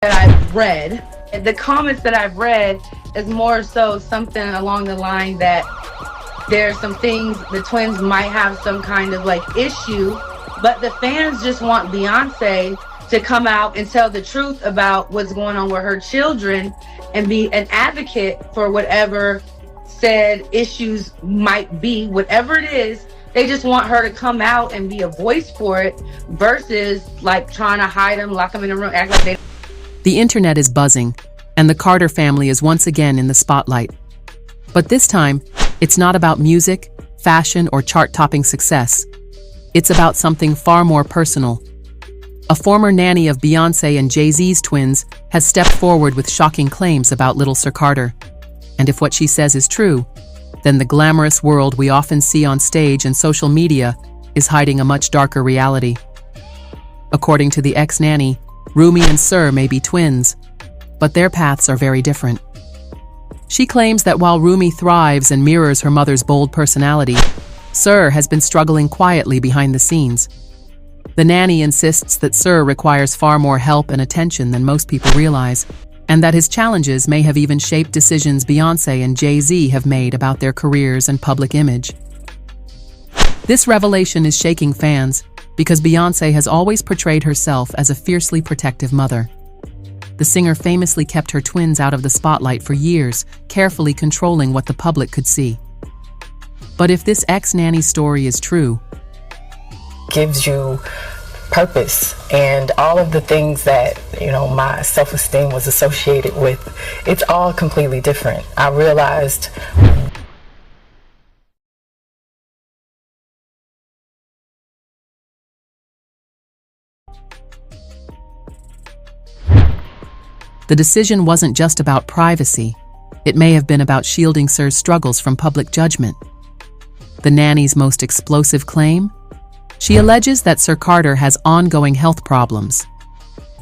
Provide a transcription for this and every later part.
that I've read, the comments that I've read is more so something along the line that there's some things the twins might have some kind of like issue, but the fans just want Beyonce to come out and tell the truth about what's going on with her children and be an advocate for whatever said issues might be, whatever it is. They just want her to come out and be a voice for it versus like trying to hide them, lock them in a room, act like they. The internet is buzzing, and the Carter family is once again in the spotlight. But this time, it's not about music, fashion, or chart-topping success. It's about something far more personal. A former nanny of Beyoncé and Jay-Z's twins has stepped forward with shocking claims about little Sir Carter. And if what she says is true, then the glamorous world we often see on stage and social media is hiding a much darker reality. According to the ex-nanny, Rumi and Sir may be twins, but their paths are very different. She claims that while Rumi thrives and mirrors her mother's bold personality, Sir has been struggling quietly behind the scenes. The nanny insists that Sir requires far more help and attention than most people realize, and that his challenges may have even shaped decisions Beyoncé and Jay-Z have made about their careers and public image. This revelation is shaking fans because Beyoncé has always portrayed herself as a fiercely protective mother. The singer famously kept her twins out of the spotlight for years, carefully controlling what the public could see. But if this ex-nanny story is true, gives you purpose and all of the things that, my self-esteem was associated with, it's all completely different. I realized the decision wasn't just about privacy. It may have been about shielding Sir's struggles from public judgment. The nanny's most explosive claim? She alleges that Sir Carter has ongoing health problems.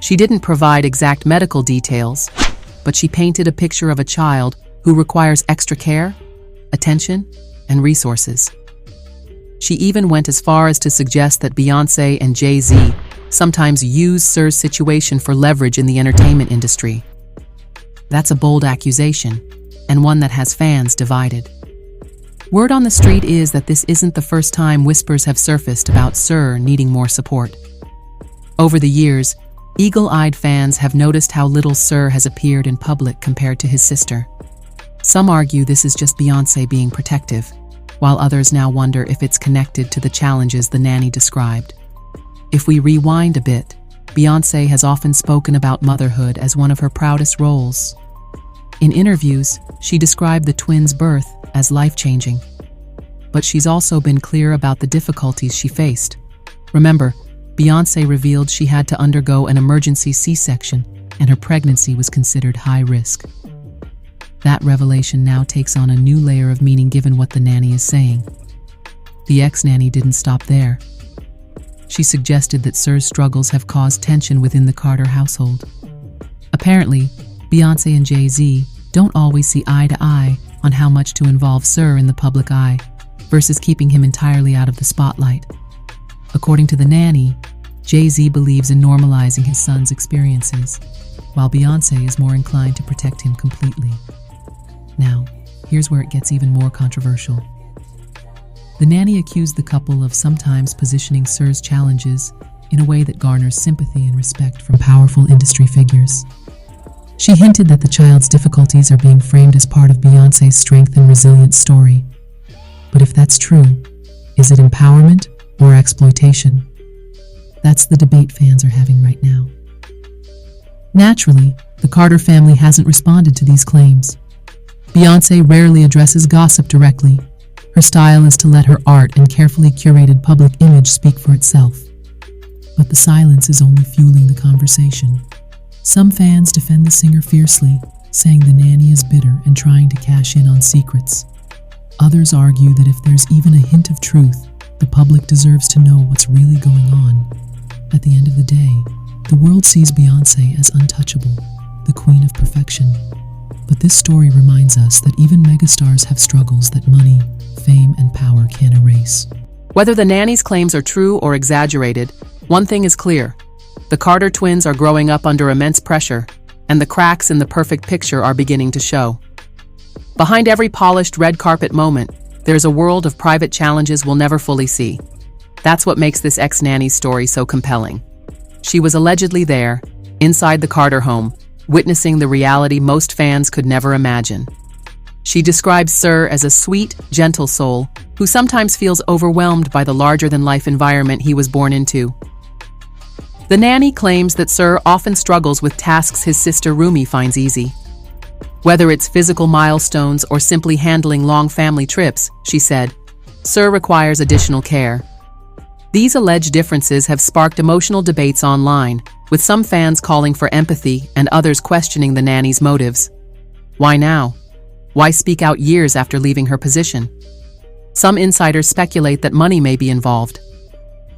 She didn't provide exact medical details, but she painted a picture of a child who requires extra care, attention, and resources. She even went as far as to suggest that Beyoncé and Jay-Z sometimes use Sir's situation for leverage in the entertainment industry. That's a bold accusation, and one that has fans divided. Word on the street is that this isn't the first time whispers have surfaced about Sir needing more support. Over the years, eagle-eyed fans have noticed how little Sir has appeared in public compared to his sister. Some argue this is just Beyoncé being protective, while others now wonder if it's connected to the challenges the nanny described. If we rewind a bit, Beyoncé has often spoken about motherhood as one of her proudest roles. In interviews, she described the twins' birth as life-changing. But she's also been clear about the difficulties she faced. Remember, Beyoncé revealed she had to undergo an emergency C-section, and her pregnancy was considered high risk. That revelation now takes on a new layer of meaning given what the nanny is saying. The ex-nanny didn't stop there. She suggested that Sir's struggles have caused tension within the Carter household. Apparently, Beyoncé and Jay-Z don't always see eye to eye on how much to involve Sir in the public eye versus keeping him entirely out of the spotlight. According to the nanny, Jay-Z believes in normalizing his son's experiences, while Beyoncé is more inclined to protect him completely. Now, here's where it gets even more controversial. The nanny accused the couple of sometimes positioning Sir's challenges in a way that garners sympathy and respect from powerful industry figures. She hinted that the child's difficulties are being framed as part of Beyoncé's strength and resilience story. But if that's true, is it empowerment or exploitation? That's the debate fans are having right now. Naturally, the Carter family hasn't responded to these claims. Beyoncé rarely addresses gossip directly. Her style is to let her art and carefully curated public image speak for itself. But the silence is only fueling the conversation. Some fans defend the singer fiercely, saying the nanny is bitter and trying to cash in on secrets. Others argue that if there's even a hint of truth, the public deserves to know what's really going on. At the end of the day, the world sees Beyoncé as untouchable, the queen of perfection. But this story reminds us that even megastars have struggles that money, fame, and power can't erase. Whether the nanny's claims are true or exaggerated, one thing is clear. The Carter twins are growing up under immense pressure, and the cracks in the perfect picture are beginning to show. Behind every polished red carpet moment, there's a world of private challenges we'll never fully see. That's what makes this ex-nanny story so compelling. She was allegedly there, inside the Carter home, witnessing the reality most fans could never imagine. She describes Sir as a sweet, gentle soul who sometimes feels overwhelmed by the larger-than-life environment he was born into. The nanny claims that Sir often struggles with tasks his sister Rumi finds easy. Whether it's physical milestones or simply handling long family trips, she said, Sir requires additional care. These alleged differences have sparked emotional debates online, with some fans calling for empathy and others questioning the nanny's motives. Why now? Why speak out years after leaving her position? Some insiders speculate that money may be involved.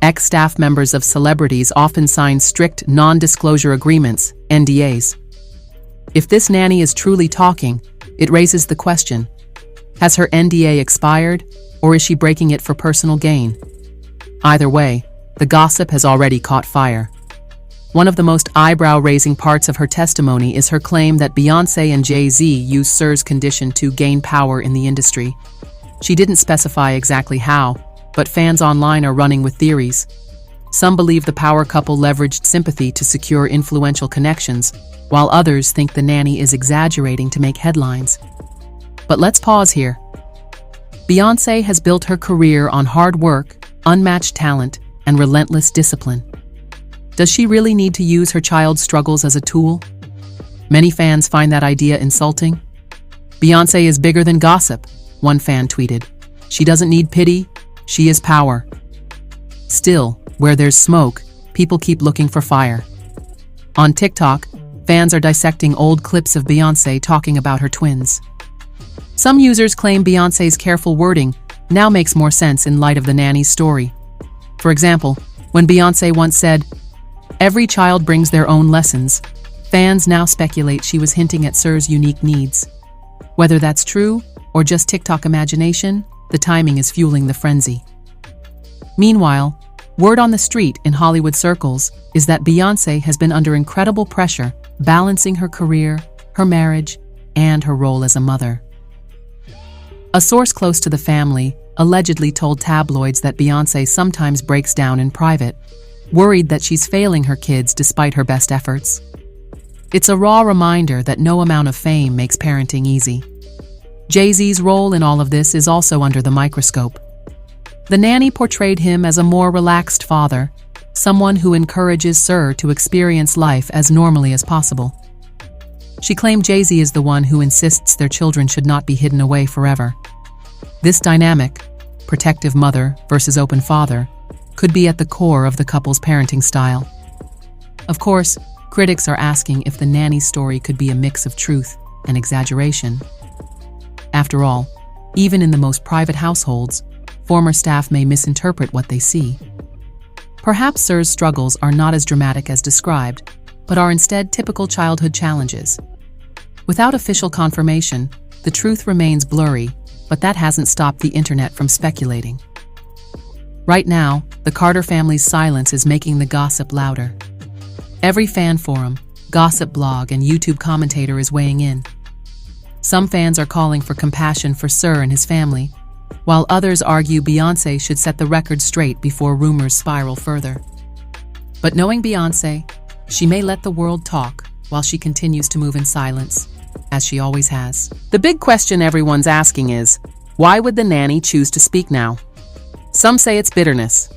Ex-staff members of celebrities often sign strict non-disclosure agreements, NDAs. If this nanny is truly talking, it raises the question, has her NDA expired, or is she breaking it for personal gain? Either way, the gossip has already caught fire. One of the most eyebrow-raising parts of her testimony is her claim that Beyoncé and Jay-Z used Sir's condition to gain power in the industry. She didn't specify exactly how, but fans online are running with theories. Some believe the power couple leveraged sympathy to secure influential connections, while others think the nanny is exaggerating to make headlines. But let's pause here. Beyoncé has built her career on hard work, unmatched talent, and relentless discipline. Does she really need to use her child's struggles as a tool? Many fans find that idea insulting. Beyoncé is bigger than gossip, one fan tweeted. She doesn't need pity, she is power. Still, where there's smoke, people keep looking for fire. On TikTok, fans are dissecting old clips of Beyoncé talking about her twins. Some users claim Beyoncé's careful wording now makes more sense in light of the nanny's story. For example, when Beyoncé once said, "Every child brings their own lessons," fans now speculate she was hinting at Sir's unique needs. Whether that's true or just TikTok imagination, the timing is fueling the frenzy. Meanwhile, word on the street in Hollywood circles is that Beyoncé has been under incredible pressure, balancing her career, her marriage, and her role as a mother. A source close to the family allegedly told tabloids that Beyoncé sometimes breaks down in private, worried that she's failing her kids despite her best efforts. It's a raw reminder that no amount of fame makes parenting easy. Jay-Z's role in all of this is also under the microscope. The nanny portrayed him as a more relaxed father, someone who encourages Sir to experience life as normally as possible. She claimed Jay-Z is the one who insists their children should not be hidden away forever. This dynamic, protective mother versus open father, could be at the core of the couple's parenting style. Of course, critics are asking if the nanny story could be a mix of truth and exaggeration. After all, even in the most private households, former staff may misinterpret what they see. Perhaps Sir's struggles are not as dramatic as described, but are instead typical childhood challenges. Without official confirmation, the truth remains blurry, but that hasn't stopped the internet from speculating. Right now, the Carter family's silence is making the gossip louder. Every fan forum, gossip blog, and YouTube commentator is weighing in. Some fans are calling for compassion for Sir and his family, while others argue Beyoncé should set the record straight before rumors spiral further. But knowing Beyoncé, she may let the world talk while she continues to move in silence, as she always has. The big question everyone's asking is, why would the nanny choose to speak now? Some say it's bitterness.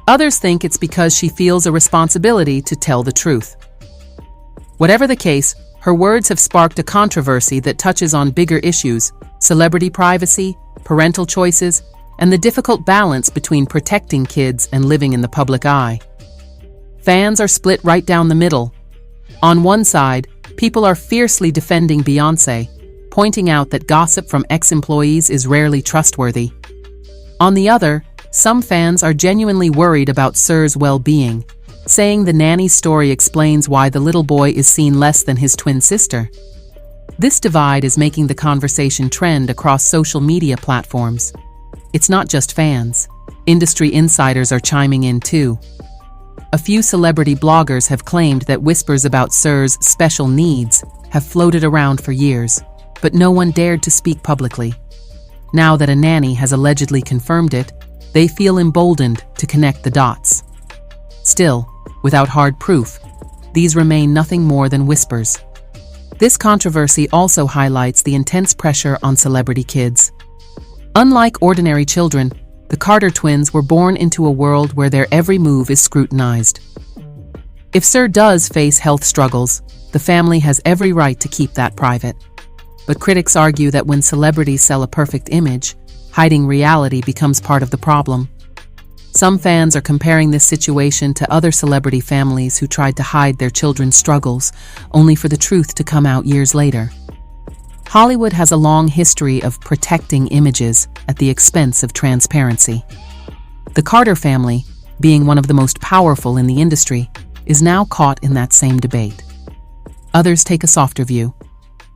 Others think it's because she feels a responsibility to tell the truth. Whatever the case, her words have sparked a controversy that touches on bigger issues: celebrity privacy, parental choices, and the difficult balance between protecting kids and living in the public eye. Fans are split right down the middle. On one side, people are fiercely defending Beyoncé, pointing out that gossip from ex-employees is rarely trustworthy. On the other, some fans are genuinely worried about Sir's well-being, saying the nanny's story explains why the little boy is seen less than his twin sister. This divide is making the conversation trend across social media platforms. It's not just fans. Industry insiders are chiming in too. A few celebrity bloggers have claimed that whispers about Sir's special needs have floated around for years, but no one dared to speak publicly. Now that a nanny has allegedly confirmed it, they feel emboldened to connect the dots. Still, without hard proof, these remain nothing more than whispers. This controversy also highlights the intense pressure on celebrity kids. Unlike ordinary children, the Carter twins were born into a world where their every move is scrutinized. If Sir does face health struggles, the family has every right to keep that private. But critics argue that when celebrities sell a perfect image, hiding reality becomes part of the problem. Some fans are comparing this situation to other celebrity families who tried to hide their children's struggles, only for the truth to come out years later. Hollywood has a long history of protecting images at the expense of transparency. The Carter family, being one of the most powerful in the industry, is now caught in that same debate. Others take a softer view.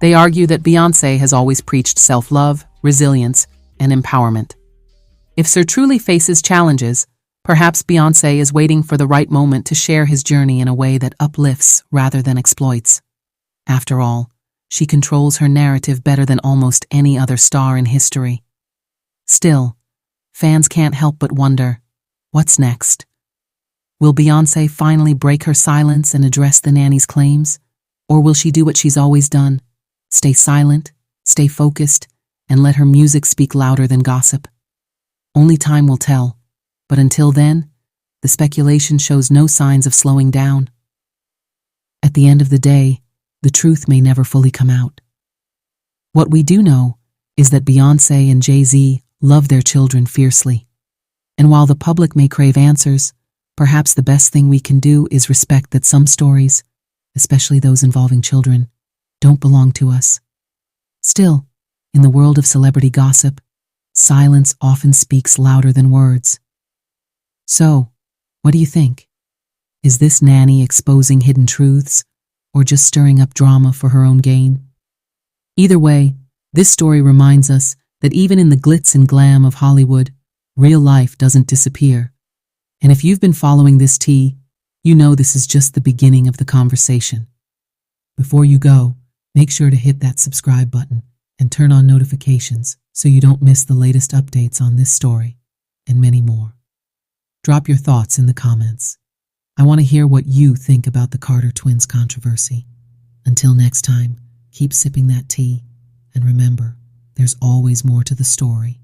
They argue that Beyoncé has always preached self-love, resilience, and empowerment. If Sir truly faces challenges, perhaps Beyoncé is waiting for the right moment to share his journey in a way that uplifts rather than exploits. After all, she controls her narrative better than almost any other star in history. Still, fans can't help but wonder, what's next? Will Beyoncé finally break her silence and address the nanny's claims? Or will she do what she's always done? Stay silent, stay focused, and let her music speak louder than gossip? Only time will tell, but until then, the speculation shows no signs of slowing down. At the end of the day, the truth may never fully come out. What we do know is that Beyoncé and Jay-Z love their children fiercely. And while the public may crave answers, perhaps the best thing we can do is respect that some stories, especially those involving children, don't belong to us. Still, in the world of celebrity gossip, silence often speaks louder than words. So, what do you think? Is this nanny exposing hidden truths, or just stirring up drama for her own gain? Either way, this story reminds us that even in the glitz and glam of Hollywood, real life doesn't disappear. And if you've been following this tea, you know this is just the beginning of the conversation. Before you go, make sure to hit that subscribe button and turn on notifications so you don't miss the latest updates on this story and many more. Drop your thoughts in the comments. I want to hear what you think about the Carter twins controversy. Until next time, keep sipping that tea, and remember, there's always more to the story.